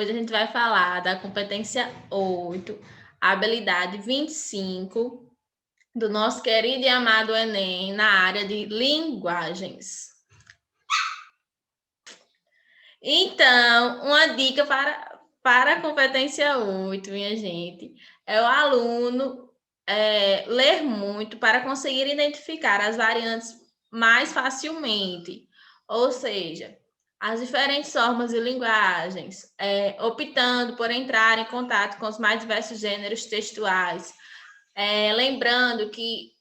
Hoje a gente vai falar da competência 8, habilidade 25, do nosso querido e amado Enem, na área de linguagens. Então, uma dica para a competência 8, minha gente, é o aluno ler muito para conseguir identificar as variantes mais facilmente. Ou seja, as diferentes formas de linguagens, optando por entrar em contato com os mais diversos gêneros textuais. Lembrando que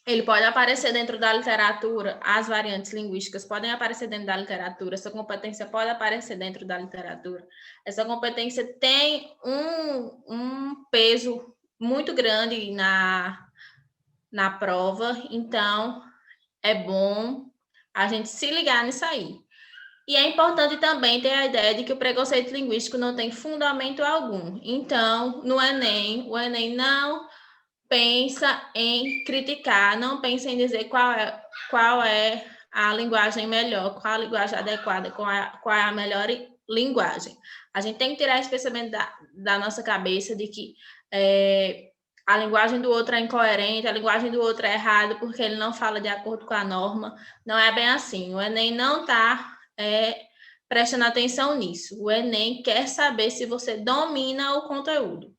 ele pode aparecer dentro da literatura, as variantes linguísticas podem aparecer dentro da literatura, essa competência pode aparecer dentro da literatura. Essa competência tem um peso muito grande na prova, então é bom a gente se ligar nisso aí. E é importante também ter a ideia de que o preconceito linguístico não tem fundamento algum. Então, no Enem, o Enem não pensa em criticar, não pensa em dizer qual é a linguagem melhor, qual a linguagem adequada, qual é a melhor linguagem. A gente tem que tirar esse pensamento da nossa cabeça de que a linguagem do outro é incoerente, a linguagem do outro é errada porque ele não fala de acordo com a norma. Não é bem assim. O Enem não está prestando atenção nisso. O Enem quer saber se você domina o conteúdo.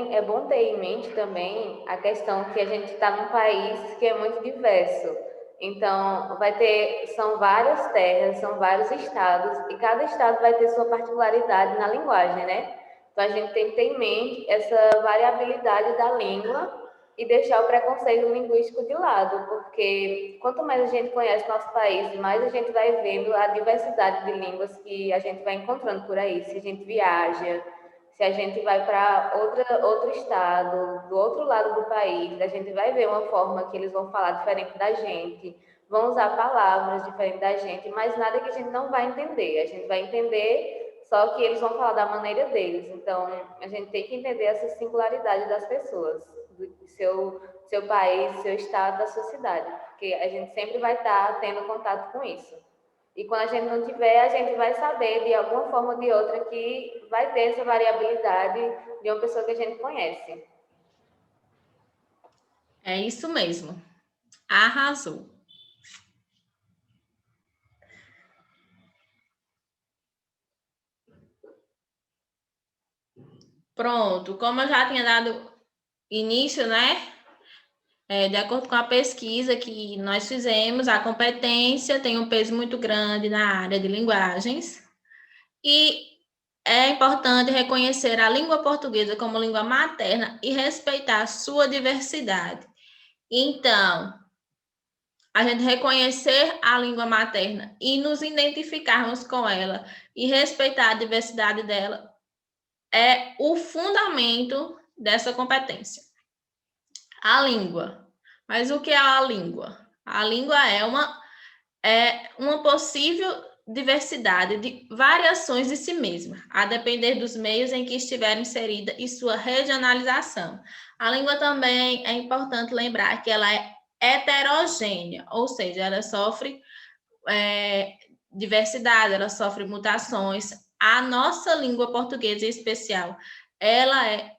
É bom ter em mente também a questão que a gente está num país que é muito diverso. Então, são várias terras, são vários estados, e cada estado vai ter sua particularidade na linguagem, né? Então, a gente tem que ter em mente essa variabilidade da língua e deixar o preconceito linguístico de lado, porque quanto mais a gente conhece nosso país, mais a gente vai vendo a diversidade de línguas que a gente vai encontrando por aí, se a gente viaja, se a gente vai para outro estado, do outro lado do país, a gente vai ver uma forma que eles vão falar diferente da gente, vão usar palavras diferentes da gente, mas nada que a gente não vai entender. A gente vai entender, só que eles vão falar da maneira deles. Então, a gente tem que entender essa singularidade das pessoas, do seu país, seu estado, da sua cidade, porque a gente sempre vai estar tendo contato com isso. E quando a gente não tiver, a gente vai saber de alguma forma ou de outra que vai ter essa variabilidade de uma pessoa que a gente conhece. É isso mesmo. Arrasou. Pronto, como eu já tinha dado início, né? De acordo com a pesquisa que nós fizemos, a competência tem um peso muito grande na área de linguagens e é importante reconhecer a língua portuguesa como língua materna e respeitar a sua diversidade. Então, a gente reconhecer a língua materna e nos identificarmos com ela e respeitar a diversidade dela é o fundamento dessa competência. A língua. Mas o que é a língua? A língua é uma possível diversidade de variações de si mesma, a depender dos meios em que estiver inserida e sua regionalização. A língua também é importante lembrar que ela é heterogênea, ou seja, ela sofre diversidade, ela sofre mutações. A nossa língua portuguesa, em especial, ela é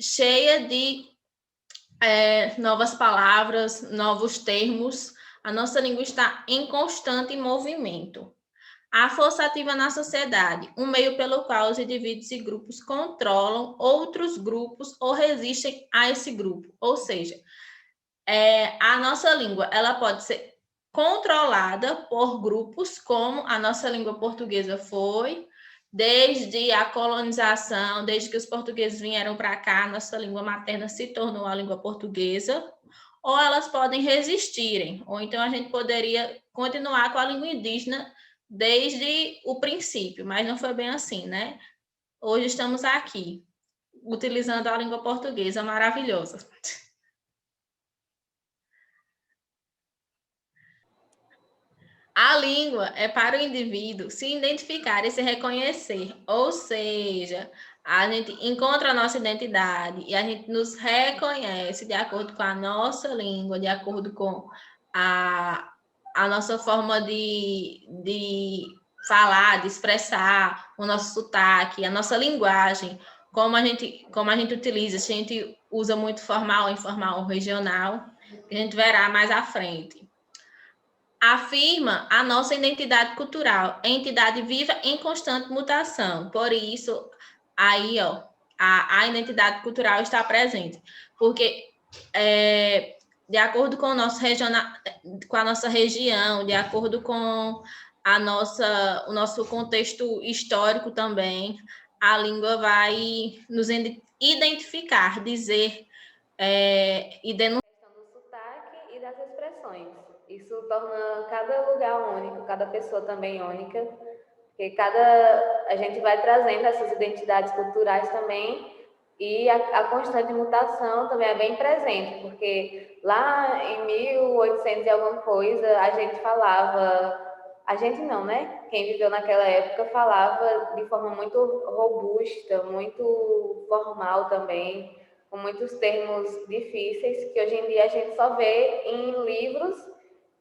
cheia de novas palavras, novos termos. A nossa língua está em constante movimento. A força ativa na sociedade, um meio pelo qual os indivíduos e grupos controlam outros grupos ou resistem a esse grupo. Ou seja, a nossa língua ela pode ser controlada por grupos, como a nossa língua portuguesa foi, desde a colonização, desde que os portugueses vieram para cá, nossa língua materna se tornou a língua portuguesa, ou elas podem resistirem, ou então a gente poderia continuar com a língua indígena desde o princípio, mas não foi bem assim, né? Hoje estamos aqui, utilizando a língua portuguesa maravilhosa. A língua é para o indivíduo se identificar e se reconhecer, ou seja, a gente encontra a nossa identidade e a gente nos reconhece de acordo com a nossa língua, de acordo com a nossa forma de falar, de expressar o nosso sotaque, a nossa linguagem, como a gente utiliza, se a gente usa muito formal, informal ou regional, que a gente verá mais à frente. Afirma a nossa identidade cultural, entidade viva em constante mutação. Por isso, aí, ó, a identidade cultural está presente. Porque, de acordo com o nosso com a nossa região, de acordo com o nosso contexto histórico também, a língua vai nos identificar, dizer e denunciar. Questão do sotaque e das expressões. Isso torna cada lugar único, cada pessoa também única, porque a gente vai trazendo essas identidades culturais também e a constante mutação também é bem presente, porque lá em 1800 e alguma coisa a gente não, né? Quem viveu naquela época falava de forma muito robusta, muito formal também, com muitos termos difíceis que hoje em dia a gente só vê em livros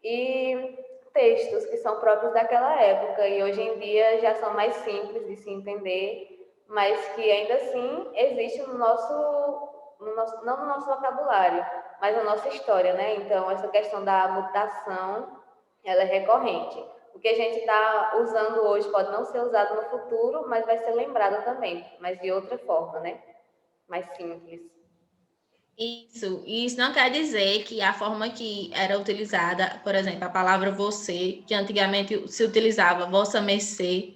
e textos que são próprios daquela época e hoje em dia já são mais simples de se entender, mas que ainda assim existe não no nosso vocabulário, mas na nossa história, né? Então essa questão da mutação, ela é recorrente. O que a gente está usando hoje pode não ser usado no futuro, mas vai ser lembrado também, mas de outra forma, né? Mais simples. Isso não quer dizer que a forma que era utilizada, por exemplo, a palavra você, que antigamente se utilizava vossa mercê,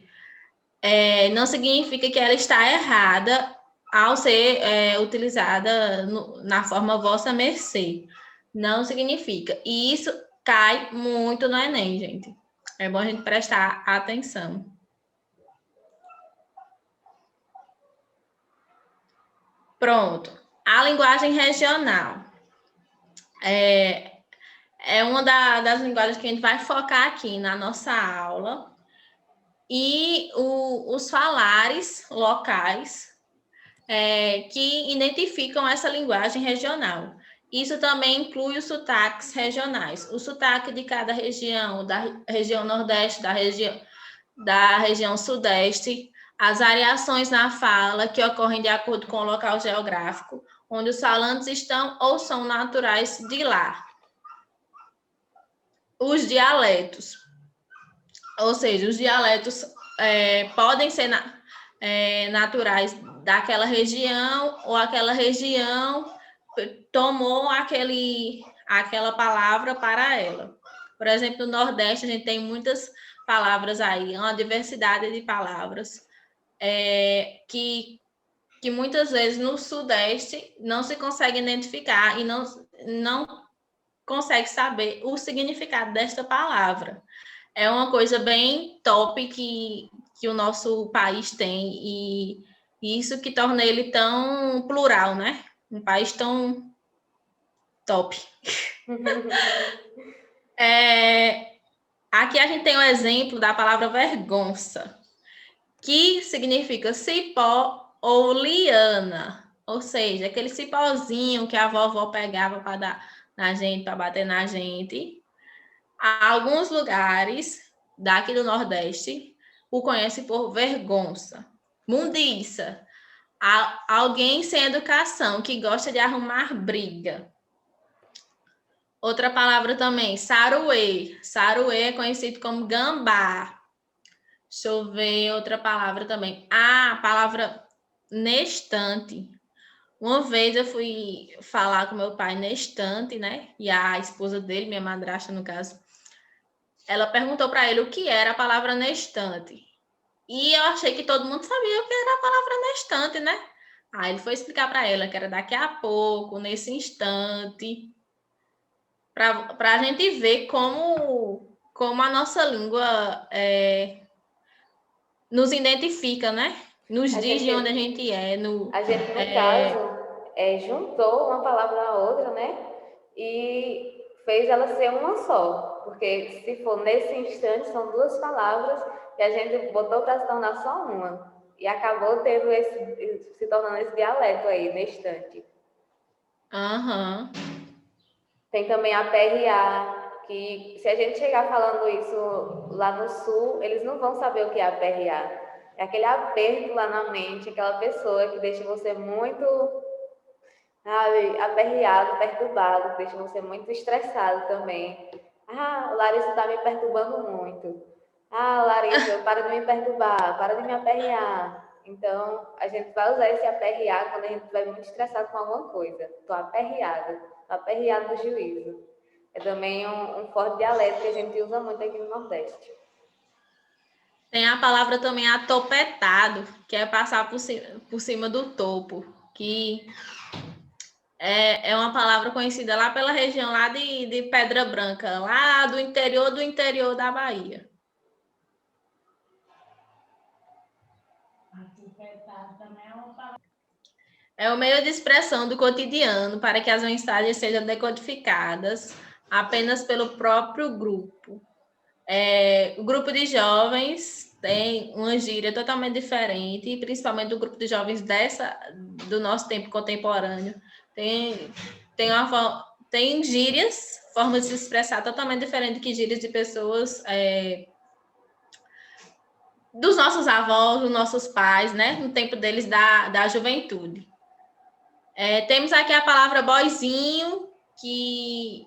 não significa que ela está errada ao ser utilizada na forma vossa mercê. Não significa. E isso cai muito no Enem, gente. É bom a gente prestar atenção. Pronto. A linguagem regional. É uma das linguagens que a gente vai focar aqui na nossa aula. E os falares locais que identificam essa linguagem regional. Isso também inclui os sotaques regionais. O sotaque de cada região, da região Nordeste, da região Sudeste, as variações na fala que ocorrem de acordo com o local geográfico, onde os falantes estão ou são naturais de lá. Os dialetos, ou seja, os dialetos podem ser naturais daquela região ou aquela região tomou aquela palavra para ela. Por exemplo, no Nordeste a gente tem muitas palavras aí, uma diversidade de palavras que muitas vezes no Sudeste não se consegue identificar e não consegue saber o significado desta palavra. É uma coisa bem top que o nosso país tem e isso que torna ele tão plural, né? Um país tão top. Aqui a gente tem o exemplo da palavra vergonça, que significa cipó ou liana, ou seja, aquele cipózinho que a vovó pegava para dar na gente, para bater na gente. Há alguns lugares daqui do Nordeste o conhecem por vergonça, mundiça, alguém sem educação que gosta de arrumar briga. Outra palavra também, saruê. Saruê é conhecido como gambá. Deixa eu ver outra palavra também. A palavra nestante. Uma vez eu fui falar com meu pai nestante, né? E a esposa dele, minha madrasta no caso, ela perguntou para ele o que era a palavra nestante. E eu achei que todo mundo sabia o que era a palavra nestante, né? Aí ele foi explicar para ela que era daqui a pouco, nesse instante, para a gente ver como a nossa língua nos identifica, né? Nos diz de onde a gente é. A gente, no caso, juntou uma palavra na outra, né? E fez ela ser uma só. Porque se for nesse instante, são duas palavras que a gente botou para se tornar só uma. E acabou se tornando esse dialeto aí, no instante. Aham. Tem também a PRA, que se a gente chegar falando isso lá no sul, eles não vão saber o que é aperrear. É aquele aperto lá na mente, aquela pessoa que deixa você muito, sabe, aperreado, perturbado, que deixa você muito estressado também. Ah, Larissa está me perturbando muito. Ah, Larissa, para de me perturbar, para de me aperrear. Então, a gente vai usar esse aperrear quando a gente estiver muito estressado com alguma coisa. Estou aperreada, tô aperreado do juízo. É também um forte dialeto que a gente usa muito aqui no Nordeste. Tem a palavra também atopetado, que é passar por cima do topo, que é uma palavra conhecida lá pela região lá de Pedra Branca, lá do interior da Bahia. É o meio de expressão do cotidiano para que as mensagens sejam decodificadas apenas pelo próprio grupo. O grupo de jovens tem uma gíria totalmente diferente, principalmente do grupo de jovens do nosso tempo contemporâneo. Tem gírias, formas de se expressar totalmente diferentes que gírias de pessoas dos nossos avós, dos nossos pais, né? No tempo deles da juventude. Temos aqui a palavra boizinho, que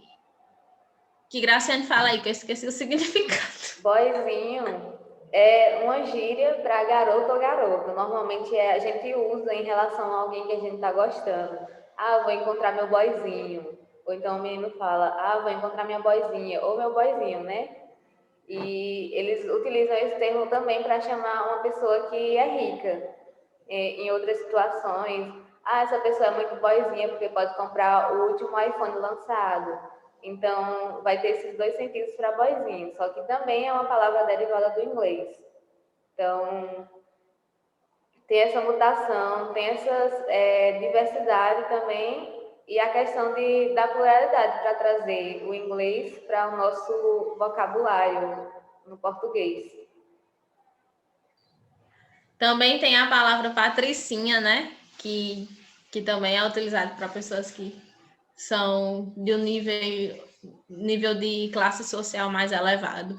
Graciane fala aí, que eu esqueci o significado. Boizinho é uma gíria para garoto ou garota. Normalmente a gente usa em relação a alguém que a gente está gostando. Ah, vou encontrar meu boizinho. Ou então o menino fala, ah, vou encontrar minha boizinha, ou meu boizinho, né? E eles utilizam esse termo também para chamar uma pessoa que é rica. Em outras situações, ah, essa pessoa é muito boizinha porque pode comprar o último iPhone lançado. Então, vai ter esses dois sentidos para boizinho, só que também é uma palavra derivada do inglês. Então, tem essa mutação, tem essa diversidade também e a questão da pluralidade para trazer o inglês para o nosso vocabulário no português. Também tem a palavra patricinha, né? Que também é utilizada para pessoas que são de um nível de classe social mais elevado.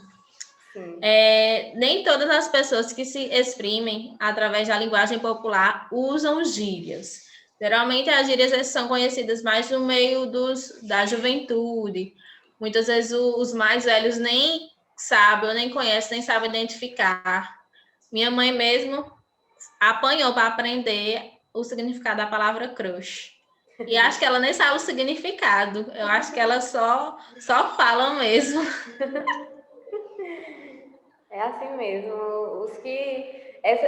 Nem todas as pessoas que se exprimem através da linguagem popular usam gírias. Geralmente as gírias são conhecidas mais no meio da juventude. Muitas vezes os mais velhos nem sabem, ou nem conhecem, nem sabem identificar. Minha mãe mesmo apanhou para aprender o significado da palavra crush. E acho que ela nem sabe o significado. Eu acho que ela só fala mesmo. É assim mesmo.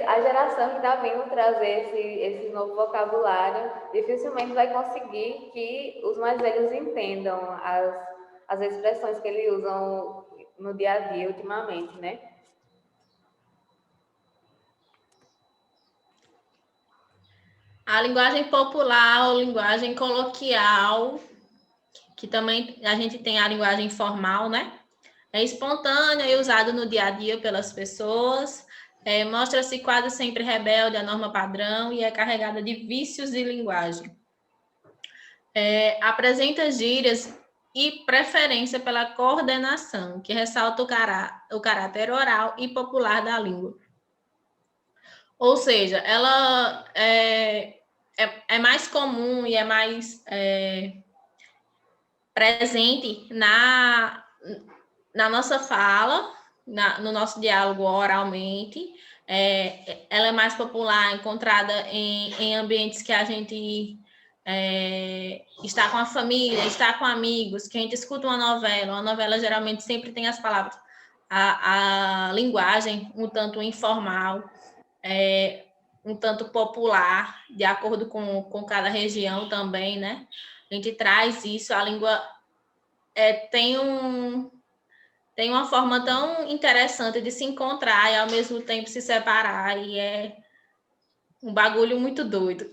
A geração que está vindo trazer esse novo vocabulário dificilmente vai conseguir que os mais velhos entendam as expressões que eles usam no dia a dia ultimamente, né? A linguagem popular ou linguagem coloquial, que também a gente tem a linguagem formal, né? É espontânea e usada no dia a dia pelas pessoas, mostra-se quase sempre rebelde à norma padrão e é carregada de vícios de linguagem. Apresenta gírias e preferência pela coordenação, que ressalta o caráter oral e popular da língua. Ou seja, ela é mais comum e é mais presente na nossa fala, no nosso diálogo oralmente. Ela é mais popular, encontrada em ambientes que a gente está com a família, está com amigos, que a gente escuta uma novela geralmente sempre tem as palavras, a linguagem um tanto informal, um tanto popular, de acordo com cada região também, né? A gente traz isso, a língua tem uma forma tão interessante de se encontrar e ao mesmo tempo se separar, e é um bagulho muito doido.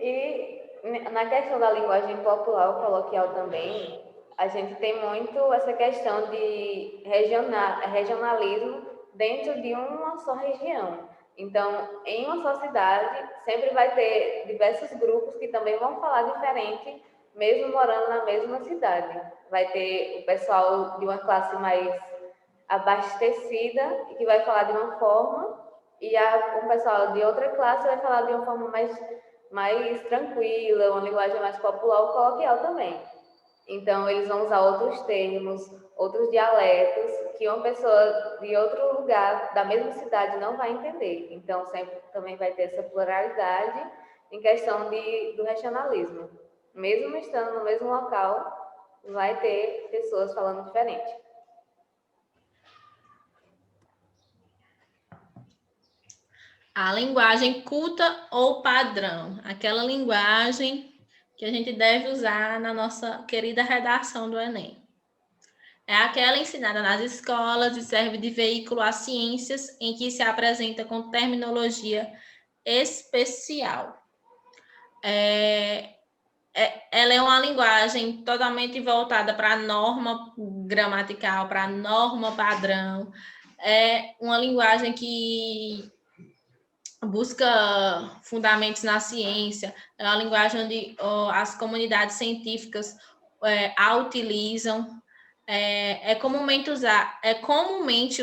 E na questão da linguagem popular ou coloquial também, a gente tem muito essa questão de regionalismo dentro de uma só região. Então, em uma só cidade, sempre vai ter diversos grupos que também vão falar diferente mesmo morando na mesma cidade. Vai ter o pessoal de uma classe mais abastecida e que vai falar de uma forma, e o pessoal de outra classe vai falar de uma forma mais tranquila, uma linguagem mais popular ou coloquial também. Então, eles vão usar outros termos, outros dialetos, que uma pessoa de outro lugar, da mesma cidade, não vai entender. Então, sempre também vai ter essa pluralidade em questão do regionalismo. Mesmo estando no mesmo local, vai ter pessoas falando diferente. A linguagem culta ou padrão, aquela linguagem que a gente deve usar na nossa querida redação do Enem. É aquela ensinada nas escolas e serve de veículo às ciências em que se apresenta com terminologia especial. Ela é uma linguagem totalmente voltada para a norma gramatical, para a norma padrão. É uma linguagem que busca fundamentos na ciência, é uma linguagem onde as comunidades científicas a utilizam, é comumente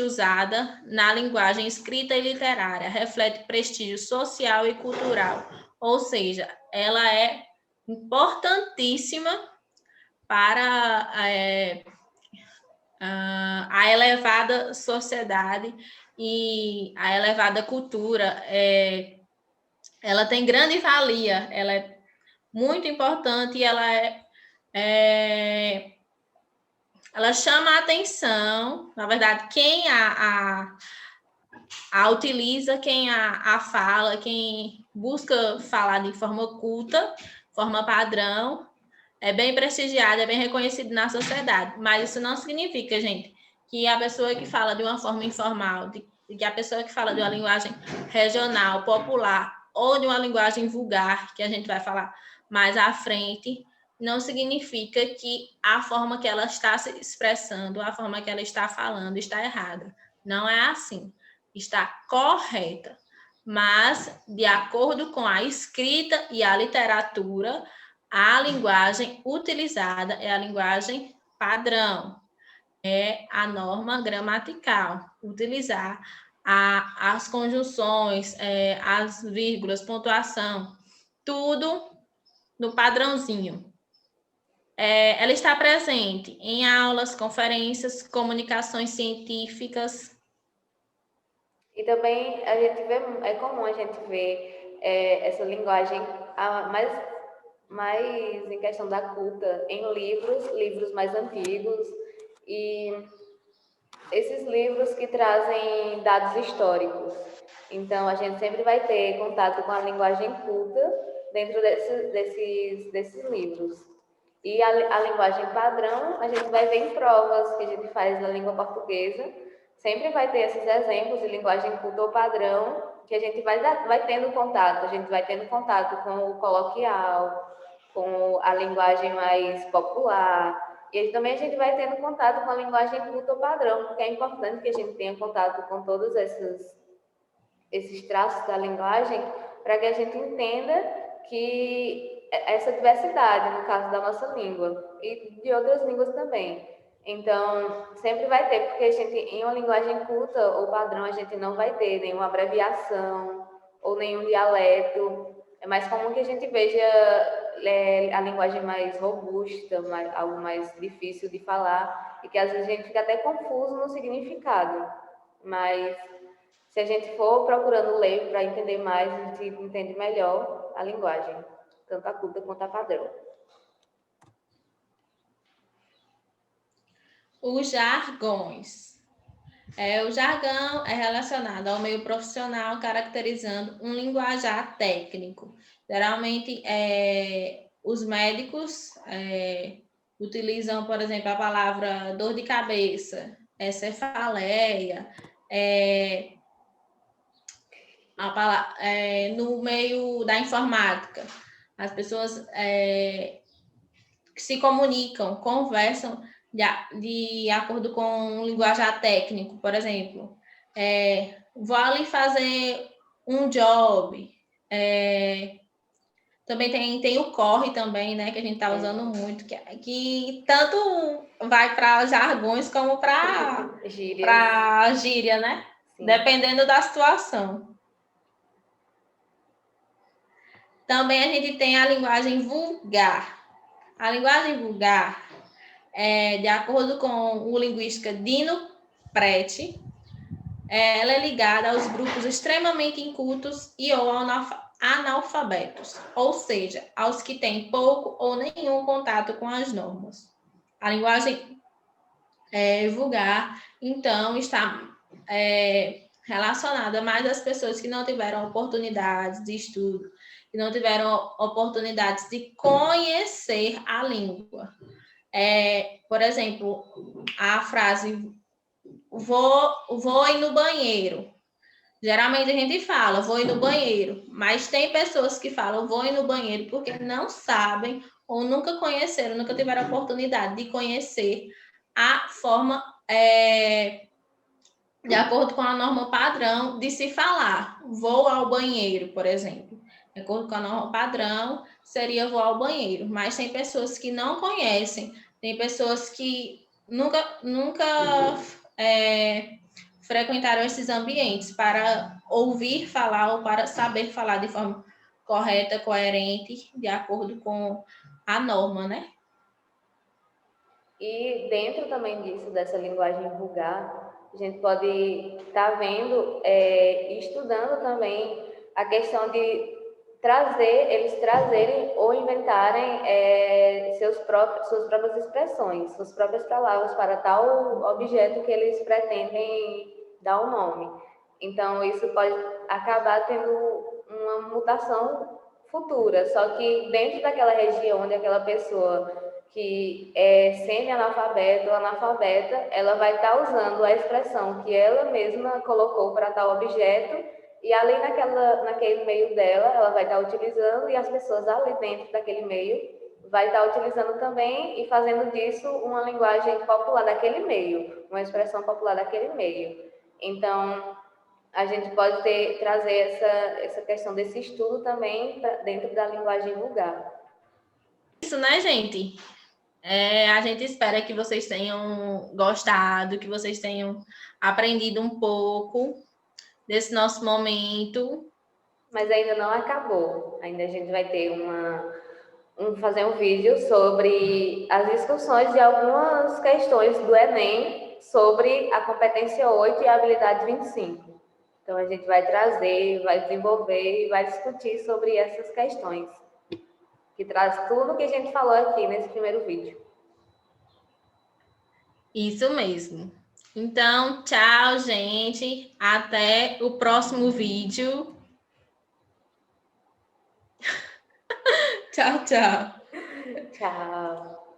usada na linguagem escrita e literária, reflete prestígio social e cultural, ou seja, ela é importantíssima para a elevada sociedade e a elevada cultura. Ela tem grande valia, ela é muito importante e ela chama a atenção, na verdade, quem a utiliza, quem a fala, quem busca falar de forma culta, forma padrão, é bem prestigiado, é bem reconhecido na sociedade. Mas isso não significa, gente, que a pessoa que fala de uma forma informal, que a pessoa que fala de uma linguagem regional, popular, ou de uma linguagem vulgar, que a gente vai falar mais à frente, não significa que a forma que ela está se expressando, a forma que ela está falando está errada. Não é assim. Está correta. Mas, de acordo com a escrita e a literatura, a linguagem utilizada é a linguagem padrão, é a norma gramatical. Utilizar as conjunções, as vírgulas, pontuação, tudo no padrãozinho. Ela está presente em aulas, conferências, comunicações científicas. E também a gente vê, é comum a gente ver essa linguagem mais em questão da culta em livros mais antigos e esses livros que trazem dados históricos. Então, a gente sempre vai ter contato com a linguagem culta dentro desses livros. E a linguagem padrão, a gente vai ver em provas que a gente faz na língua portuguesa. Sempre vai ter esses exemplos de linguagem culta ou padrão que a gente vai tendo contato. A gente vai tendo contato com o coloquial, com a linguagem mais popular, e também a gente vai tendo contato com a linguagem culta padrão, porque é importante que a gente tenha contato com todos esses traços da linguagem para que a gente entenda que essa diversidade, no caso da nossa língua, e de outras línguas também. Então, sempre vai ter, porque a gente, em uma linguagem culta ou padrão, a gente não vai ter nenhuma abreviação ou nenhum dialeto. É mais comum que a gente veja a linguagem mais robusta, algo mais difícil de falar, e que às vezes a gente fica até confuso no significado. Mas se a gente for procurando ler para entender mais, a gente entende melhor a linguagem, tanto a culta quanto a padrão. Os jargões. O jargão é relacionado ao meio profissional, caracterizando um linguajar técnico. Geralmente, os médicos utilizam, por exemplo, a palavra dor de cabeça, cefaleia, no meio da informática. As pessoas que se comunicam, conversam de acordo com um linguajar técnico, por exemplo. Vou ali fazer um job. Também tem o corre também, né? Que a gente está usando muito, que tanto vai para jargões como para gíria, né? Sim. Dependendo da situação. Também a gente tem a linguagem vulgar. A linguagem vulgar, de acordo com o linguista Dino Preti, ela é ligada aos grupos extremamente incultos e ou analfabetos, ou seja, aos que têm pouco ou nenhum contato com as normas. A linguagem vulgar, então, está relacionada mais às pessoas que não tiveram oportunidades de estudo, que não tiveram oportunidades de conhecer a língua. Por exemplo, a frase vou ir no banheiro. Geralmente a gente fala, vou ir no banheiro, mas tem pessoas que falam, vou ir no banheiro porque não sabem ou nunca conheceram, nunca tiveram a oportunidade de conhecer a forma, de acordo com a norma padrão, de se falar. Vou ao banheiro, por exemplo. De acordo com a norma padrão, seria vou ao banheiro. Mas tem pessoas que não conhecem, tem pessoas que nunca frequentaram esses ambientes para ouvir falar ou para saber falar de forma correta, coerente, de acordo com a norma, né? E dentro também disso, dessa linguagem vulgar, a gente pode estar vendo e estudando também a questão de eles trazerem ou inventarem suas próprias expressões, suas próprias palavras para tal objeto que eles pretendem dar o nome. Então, isso pode acabar tendo uma mutação futura, só que dentro daquela região onde aquela pessoa que é semi-analfabeto ou analfabeta, ela vai estar usando a expressão que ela mesma colocou para tal objeto e ali naquele meio dela, ela vai estar utilizando e as pessoas ali dentro daquele meio vai estar utilizando também e fazendo disso uma linguagem popular daquele meio, uma expressão popular daquele meio. Então, a gente pode trazer essa questão desse estudo também dentro da linguagem vulgar. Isso, né, gente? A gente espera que vocês tenham gostado, que vocês tenham aprendido um pouco desse nosso momento. Mas ainda não acabou. Ainda a gente vai ter fazer um vídeo sobre as discussões de algumas questões do Enem sobre a competência 8 e a habilidade 25. Então a gente vai trazer, vai desenvolver e vai discutir sobre essas questões, que traz tudo que a gente falou aqui nesse primeiro vídeo. Isso mesmo. Então, tchau, gente. Até o próximo vídeo. Tchau, tchau. Tchau.